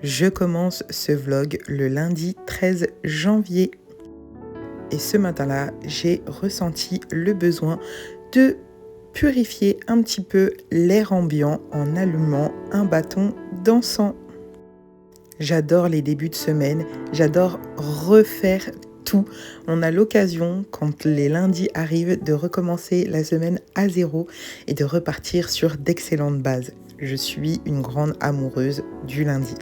Je commence ce vlog le lundi 13 janvier. Et ce matin-là, j'ai ressenti le besoin de purifier un petit peu l'air ambiant en allumant un bâton d'encens. J'adore les débuts de semaine, j'adore refaire tout. On a l'occasion, quand les lundis arrivent, de recommencer la semaine à zéro et de repartir sur d'excellentes bases. Je suis une grande amoureuse du lundi.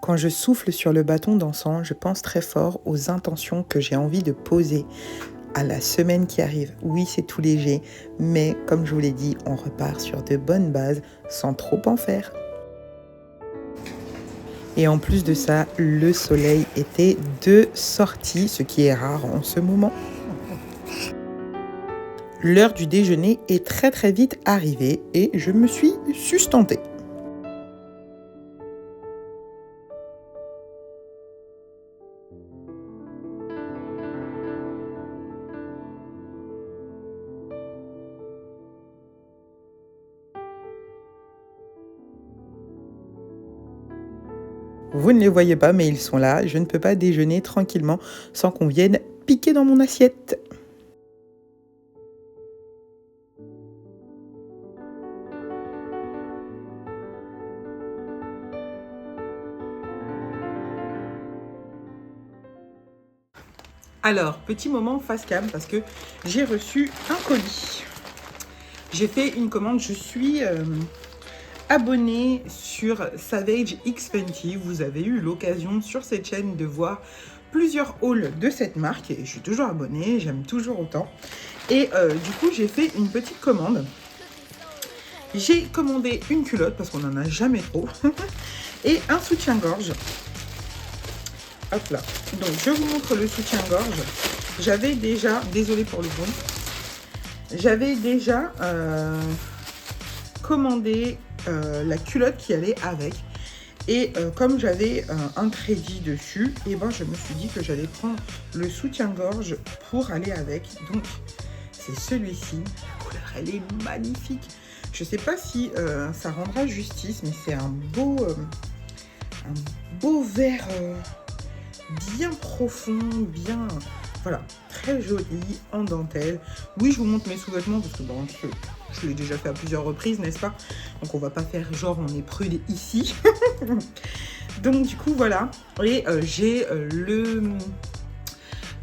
Quand je souffle sur le bâton d'encens, je pense très fort aux intentions que j'ai envie de poser à la semaine qui arrive. Oui, c'est tout léger, mais comme je vous l'ai dit, on repart sur de bonnes bases sans trop en faire. Et en plus de ça, le soleil était de sortie, ce qui est rare en ce moment. L'heure du déjeuner est très vite arrivée et je me suis sustentée. Vous ne les voyez pas, mais ils sont là. Je ne peux pas déjeuner tranquillement sans qu'on vienne piquer dans mon assiette. Alors, petit moment face cam parce que j'ai reçu un colis. J'ai fait une commande, je suis abonnée sur Savage X Fenty. Vous avez eu l'occasion sur cette chaîne de voir plusieurs hauls de cette marque et je suis toujours abonnée, j'aime toujours autant. Et du coup, j'ai fait une petite commande. J'ai commandé une culotte parce qu'on n'en a jamais trop et un soutien-gorge. Hop là. Donc, je vous montre le soutien-gorge. J'avais déjà, désolée pour le bruit, j'avais déjà commandé la culotte qui allait avec. Et comme j'avais un crédit dessus, et ben, je me suis dit que j'allais prendre le soutien-gorge pour aller avec. Donc, c'est celui-ci. La couleur, elle est magnifique. Je ne sais pas si ça rendra justice, mais c'est un beau vert bien profond, bien... Voilà, très joli, en dentelle. Oui, je vous montre mes sous-vêtements parce que bon, je l'ai déjà fait à plusieurs reprises, n'est-ce pas? Donc on va pas faire genre on est prude ici. Donc du coup, voilà. Et j'ai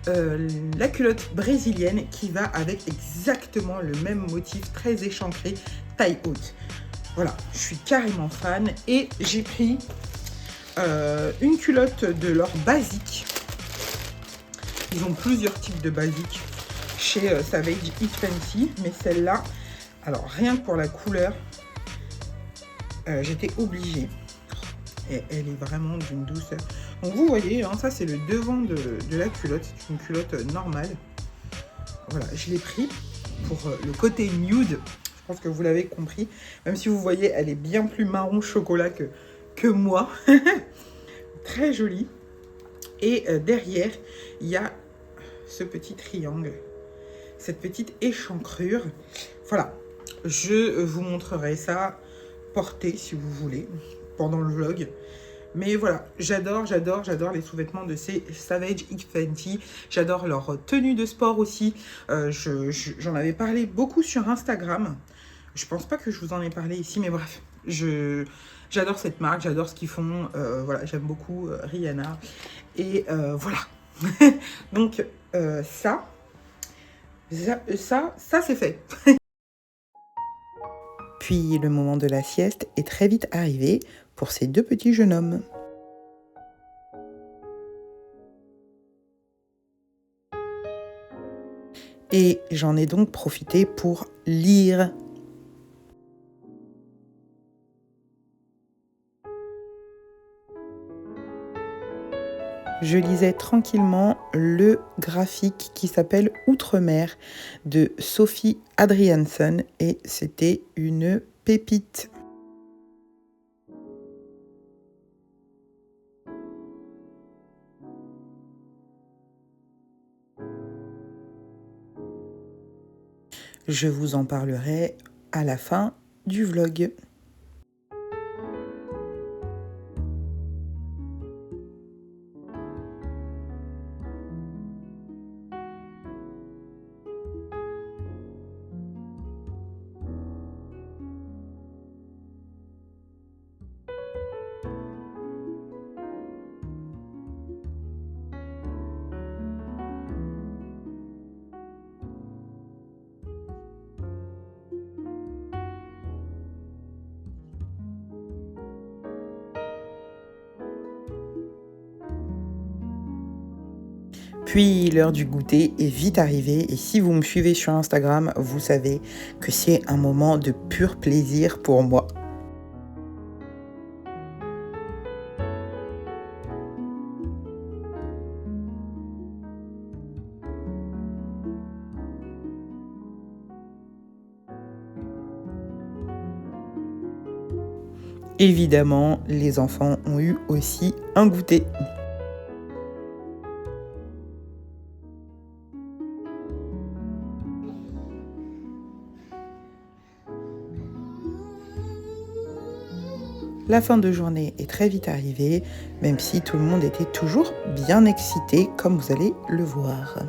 la culotte brésilienne qui va avec exactement le même motif, très échancré, taille haute. Voilà, je suis carrément fan. Et j'ai pris une culotte de leur basique. Ils ont plusieurs types de basiques chez Savage X Fenty, mais celle-là, alors rien que pour la couleur, j'étais obligée. Et elle est vraiment d'une douceur. Donc vous voyez, hein, ça c'est le devant de la culotte, c'est une culotte normale. Voilà, je l'ai pris pour le côté nude, je pense que vous l'avez compris. Même si vous voyez, elle est bien plus marron chocolat que moi. Très jolie. Et derrière, il y a ce petit triangle, cette petite échancrure. Voilà, je vous montrerai ça porté si vous voulez pendant le vlog. Mais voilà, j'adore les sous-vêtements de ces Savage X Fenty. J'adore leur tenue de sport aussi. J'en avais parlé beaucoup sur Instagram. Je pense pas que je vous en ai parlé ici, mais bref, j'adore cette marque, j'adore ce qu'ils font. Voilà, j'aime beaucoup Rihanna. Et voilà. Donc ça c'est fait. Puis le moment de la sieste est très vite arrivé pour ces deux petits jeunes hommes. Et j'en ai donc profité pour lire. Je lisais tranquillement le graphique qui s'appelle Outre-mer de Sophie Adriaansen et c'était une pépite. Je vous en parlerai à la fin du vlog. Puis l'heure du goûter est vite arrivée et si vous me suivez sur Instagram, vous savez que c'est un moment de pur plaisir pour moi. Évidemment, les enfants ont eu aussi un goûter. La fin de journée est très vite arrivée, même si tout le monde était toujours bien excité, comme vous allez le voir.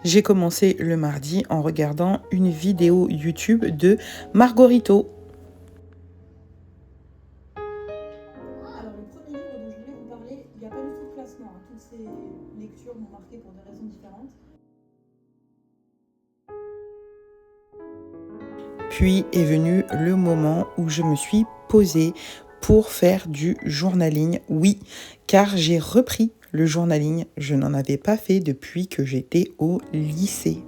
J'ai commencé le mardi en regardant une vidéo YouTube de Margorito. Alors, le premier livre dont je voulais vous parler, il n'y a pas du tout de classement. Toutes ces lectures m'ont marqué pour des raisons différentes. Puis est venu le moment où je me suis posée pour faire du journaling. Oui, car j'ai repris le journaling. Je n'en avais pas fait depuis que j'étais au lycée.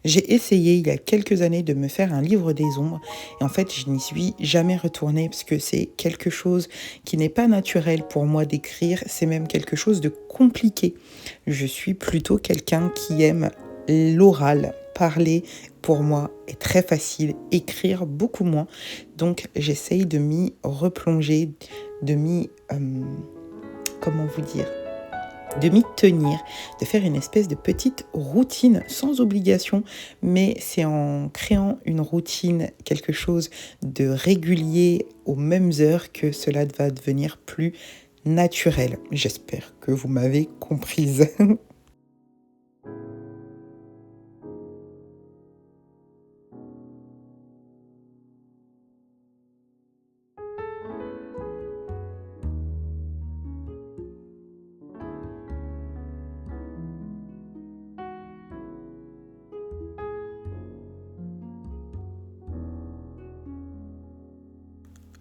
J'ai essayé il y a quelques années de me faire un livre des ombres et en fait je n'y suis jamais retournée parce que c'est quelque chose qui n'est pas naturel pour moi d'écrire, c'est même quelque chose de compliqué. Je suis plutôt quelqu'un qui aime l'oral, parler pour moi est très facile, écrire beaucoup moins, donc j'essaye de m'y replonger, de m'y... comment vous dire, de m'y tenir, de faire une espèce de petite routine sans obligation, mais c'est en créant une routine, quelque chose de régulier aux mêmes heures que cela va devenir plus naturel. J'espère que vous m'avez comprise.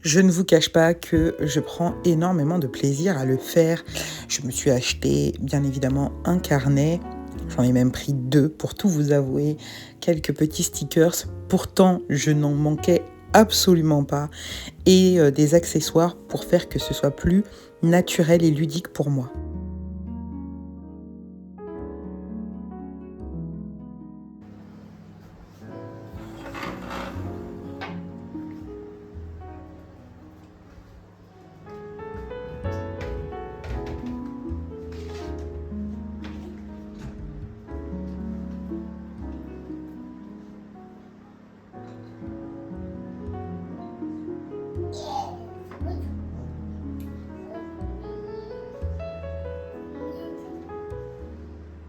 Je ne vous cache pas que je prends énormément de plaisir à le faire. Je me suis acheté bien évidemment un carnet. J'en ai même pris 2 pour tout vous avouer. Quelques petits stickers. Pourtant, je n'en manquais absolument pas. Et des accessoires pour faire que ce soit plus naturel et ludique pour moi.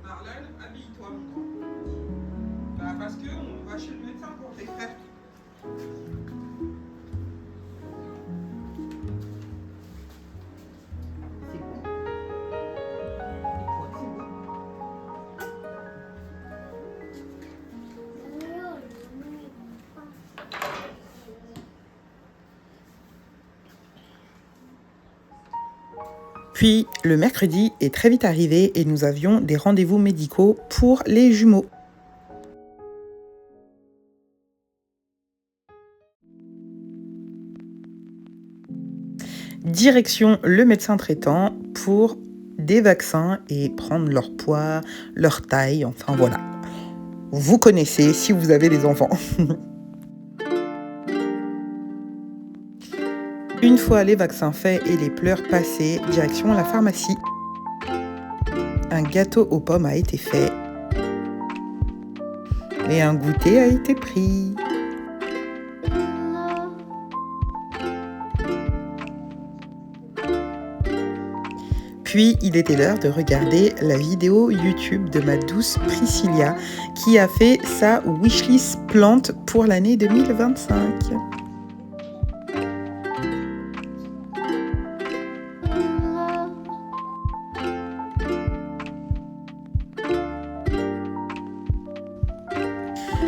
Marlène, habille-toi maintenant. Parce qu'on va chez le médecin pour tes frères. C'est bon. Et toi, c'est bon. Puis le mercredi est très vite arrivé et nous avions des rendez-vous médicaux pour les jumeaux. direction le médecin traitant pour des vaccins et prendre leur poids, leur taille, enfin voilà. Vous connaissez si vous avez des enfants. Une fois les vaccins faits et les pleurs passés, direction la pharmacie. Un gâteau aux pommes a été fait. Et un goûter a été pris. Puis, il était l'heure de regarder la vidéo YouTube de ma douce Priscilla qui a fait sa wishlist plante pour l'année 2025.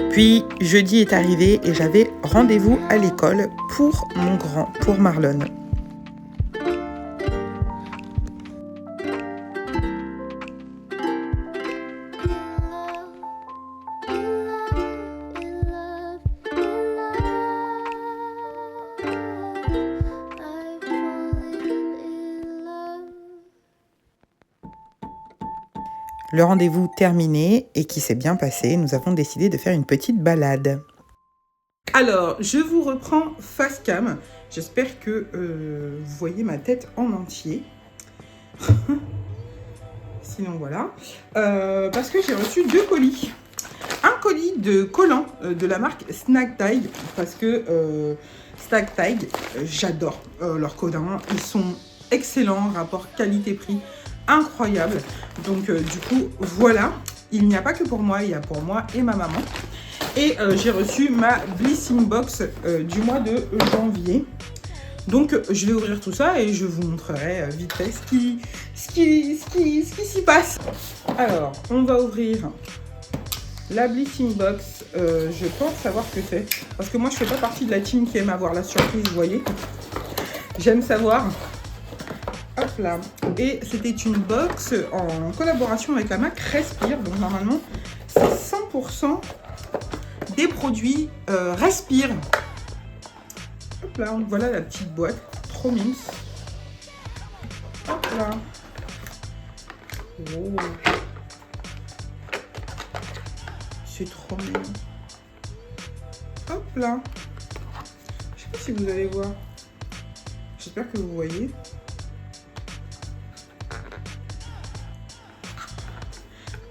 Puis, jeudi est arrivé et j'avais rendez-vous à l'école pour mon grand, pour Marlon. Le rendez-vous terminé et qui s'est bien passé, nous avons décidé de faire une petite balade. Alors, je vous reprends face cam. J'espère que vous voyez ma tête en entier. Sinon, voilà. Parce que j'ai reçu 2 colis. Un colis de collants de la marque Snag Tag. Parce que Snag Tag, j'adore leurs collants. Ils sont excellents, rapport qualité-prix. Incroyable. Donc du coup voilà, il n'y a pas que pour moi, il y a pour moi et ma maman. Et j'ai reçu ma Blissing Box du mois de janvier. Donc je vais ouvrir tout ça et je vous montrerai vite fait ce qui s'y passe. Alors on va ouvrir la Blissing Box. Je pense savoir ce que c'est parce que moi je fais pas partie de la team qui aime avoir la surprise, vous voyez. J'aime savoir. Hop là. Et c'était une box en collaboration avec la marque Respire. Donc normalement, c'est 100% des produits Respire. Hop là, donc voilà la petite boîte. Trop mince. Hop là. Oh. C'est trop mignon. Hop là. Je sais pas si vous allez voir. J'espère que vous voyez.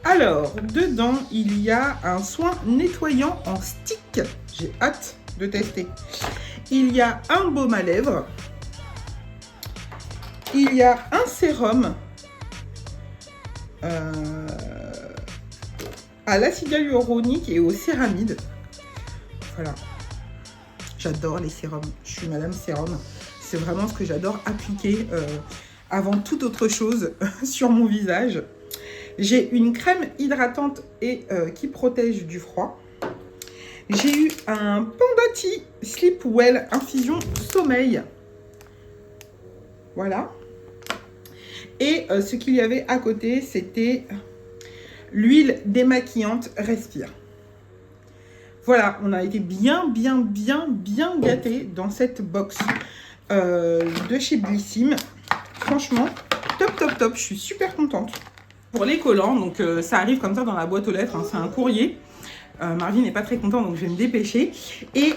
Alors, dedans, il y a un soin nettoyant en stick. J'ai hâte de tester. Il y a un baume à lèvres. Il y a un sérum à l'acide hyaluronique et au céramide. Voilà. J'adore les sérums. Je suis madame sérum. C'est vraiment ce que j'adore appliquer avant toute autre chose sur mon visage. J'ai une crème hydratante et qui protège du froid. J'ai eu un Pandati Sleep Well infusion sommeil. Voilà. Et ce qu'il y avait à côté, c'était l'huile démaquillante Respire. Voilà, on a été bien gâtés dans cette box de chez Blissim. Franchement, top. Je suis super contente. Pour les collants, donc ça arrive comme ça dans la boîte aux lettres, hein, c'est un courrier. Marvin n'est pas très content, donc je vais me dépêcher. Et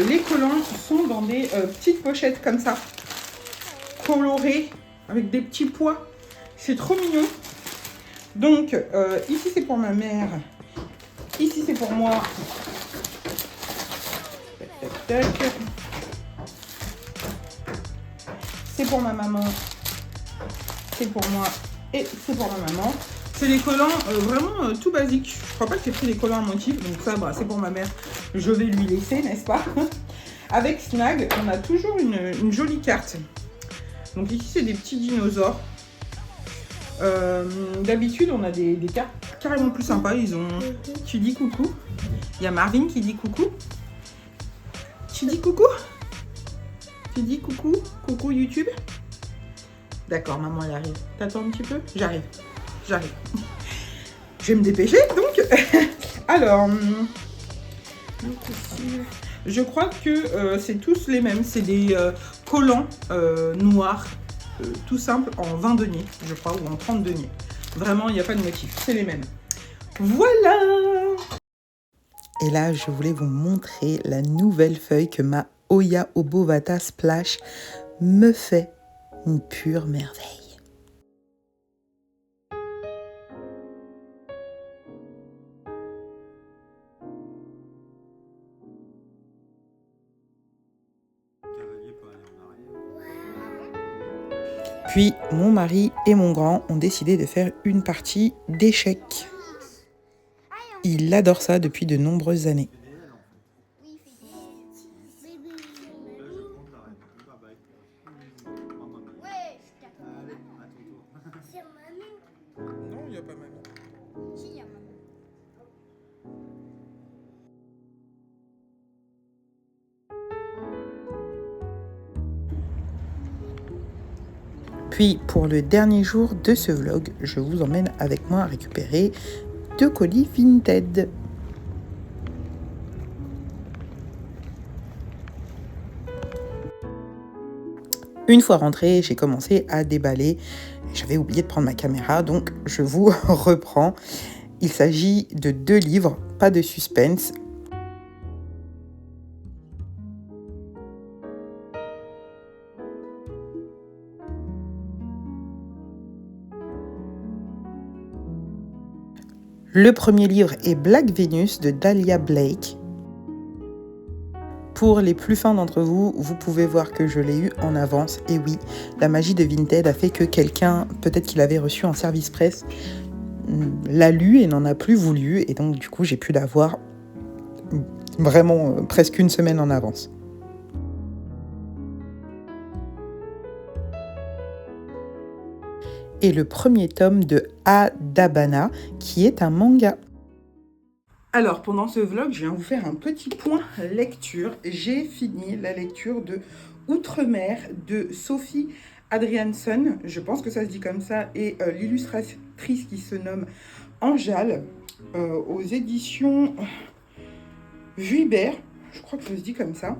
les collants sont dans des petites pochettes comme ça, colorées, avec des petits pois. C'est trop mignon. Donc, ici c'est pour ma mère, ici c'est pour moi. Tac. C'est pour ma maman, c'est pour moi. Et c'est pour ma maman. C'est des collants vraiment tout basiques. Je crois pas que j'ai pris des collants à motif. Donc ça, bah, c'est pour ma mère. Je vais lui laisser, n'est-ce pas? Avec Snag, on a toujours une jolie carte. Donc ici, c'est des petits dinosaures. D'habitude, on a des cartes carrément plus sympas. Ils ont... Tu dis coucou. Il y a Marvin qui dit coucou. Tu dis coucou? Tu dis coucou? Coucou YouTube? D'accord, maman, elle arrive. T'attends un petit peu? J'arrive. Je vais me dépêcher, donc. Alors, Je crois que c'est tous les mêmes. C'est des collants noirs, tout simple, en 20 deniers, je crois, ou en 30 deniers. Vraiment, il n'y a pas de motif, c'est les mêmes. Voilà! Et là, je voulais vous montrer la nouvelle feuille que ma Oya Obovata Splash me fait. Une pure merveille. Puis, mon mari et mon grand ont décidé de faire une partie d'échecs. Il adore ça depuis de nombreuses années. Non, il n'y a pas mamie. Si, il y a mamie. Puis, pour le dernier jour de ce vlog, je vous emmène avec moi à récupérer 2 colis Vinted. Une fois rentrée, j'ai commencé à déballer. J'avais oublié de prendre ma caméra, donc je vous reprends. Il s'agit de 2 livres, pas de suspense. Le premier livre est Black Venus de Dahlia Blake. Pour les plus fins d'entre vous, vous pouvez voir que je l'ai eu en avance. Et oui, la magie de Vinted a fait que quelqu'un, peut-être qu'il avait reçu en service presse, l'a lu et n'en a plus voulu. Et donc du coup, j'ai pu l'avoir vraiment presque une semaine en avance. Et le premier tome de Adabana, qui est un manga. Alors, pendant ce vlog, je viens vous faire un petit point lecture. J'ai fini la lecture de Outre-mer de Sophie Adriansson. Je pense que ça se dit comme ça. Et l'illustratrice qui se nomme Angèle, aux éditions Vuibert. Je crois que ça se dit comme ça.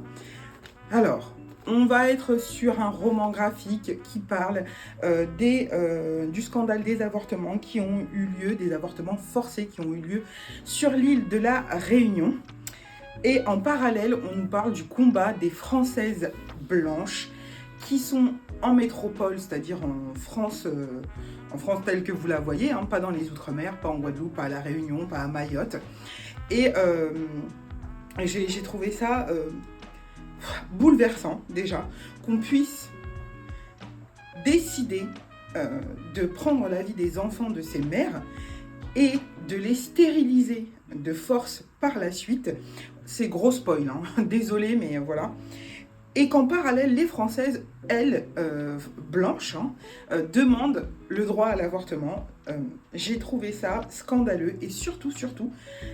Alors, on va être sur un roman graphique qui parle du scandale des avortements qui ont eu lieu, des avortements forcés qui ont eu lieu sur l'île de la Réunion. Et en parallèle, on nous parle du combat des Françaises blanches qui sont en métropole, c'est-à-dire en France telle que vous la voyez, hein, pas dans les Outre-mer, pas en Guadeloupe, pas à la Réunion, pas à Mayotte. Et j'ai trouvé ça bouleversant déjà, qu'on puisse décider de prendre la vie des enfants de ces mères et de les stériliser de force par la suite. C'est gros spoil, hein. Désolée, mais voilà. Et qu'en parallèle, les Françaises, elles, blanches, hein, demandent le droit à l'avortement. J'ai trouvé ça scandaleux et surtout,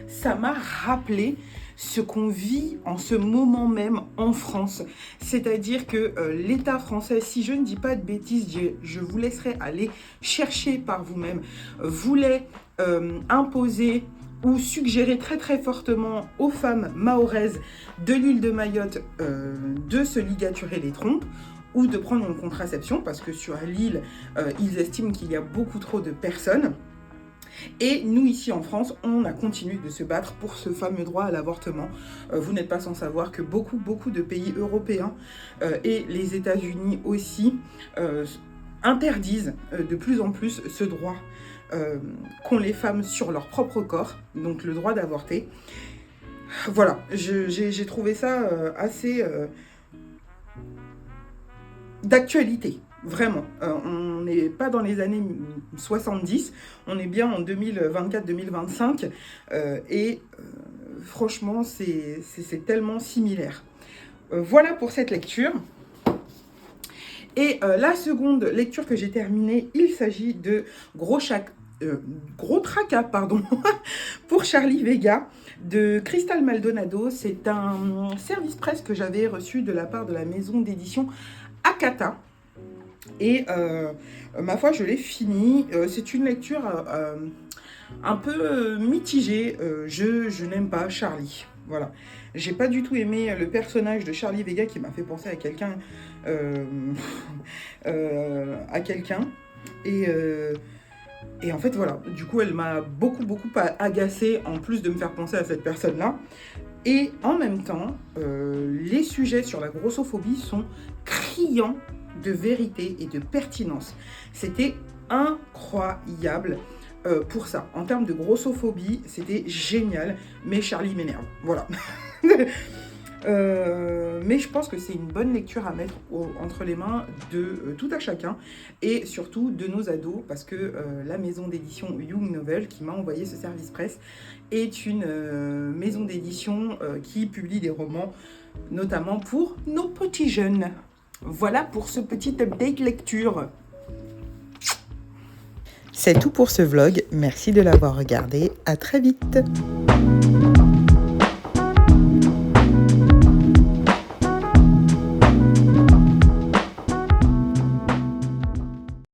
ça m'a rappelé ce qu'on vit en ce moment même en France. C'est-à-dire que l'État français, si je ne dis pas de bêtises, je vous laisserai aller chercher par vous-même, voulait imposer ou suggérer très fortement aux femmes mahoraises de l'île de Mayotte de se ligaturer les trompes ou de prendre une contraception parce que sur l'île, ils estiment qu'il y a beaucoup trop de personnes. Et nous, ici en France, on a continué de se battre pour ce fameux droit à l'avortement. Vous n'êtes pas sans savoir que beaucoup de pays européens et les États-Unis aussi interdisent de plus en plus ce droit qu'ont les femmes sur leur propre corps, donc le droit d'avorter. Voilà, j'ai trouvé ça assez d'actualité, vraiment. On n'est pas dans les années 70, on est bien en 2024-2025, et franchement, c'est tellement similaire. Voilà pour cette lecture. Et la seconde lecture que j'ai terminée, il s'agit de Gros Tracas, pardon, pour Charlie Vega de Crystal Maldonado. C'est un service presse que j'avais reçu de la part de la maison d'édition Akata. Et ma foi, je l'ai fini. C'est une lecture un peu mitigée. Je n'aime pas Charlie. Voilà. J'ai pas du tout aimé le personnage de Charlie Vega qui m'a fait penser à quelqu'un. À quelqu'un. Et en fait, voilà. Du coup, elle m'a beaucoup agacée en plus de me faire penser à cette personne-là. Et en même temps, les sujets sur la grossophobie sont criants de vérité et de pertinence. C'était incroyable pour ça. En termes de grossophobie, c'était génial, mais Charlie m'énerve. Voilà. Mais je pense que c'est une bonne lecture à mettre entre les mains de tout à chacun et surtout de nos ados parce que la maison d'édition Young Novel qui m'a envoyé ce service presse est une maison d'édition qui publie des romans notamment pour nos petits jeunes. Voilà pour ce petit update lecture. C'est tout pour ce vlog, merci de l'avoir regardé, à très vite.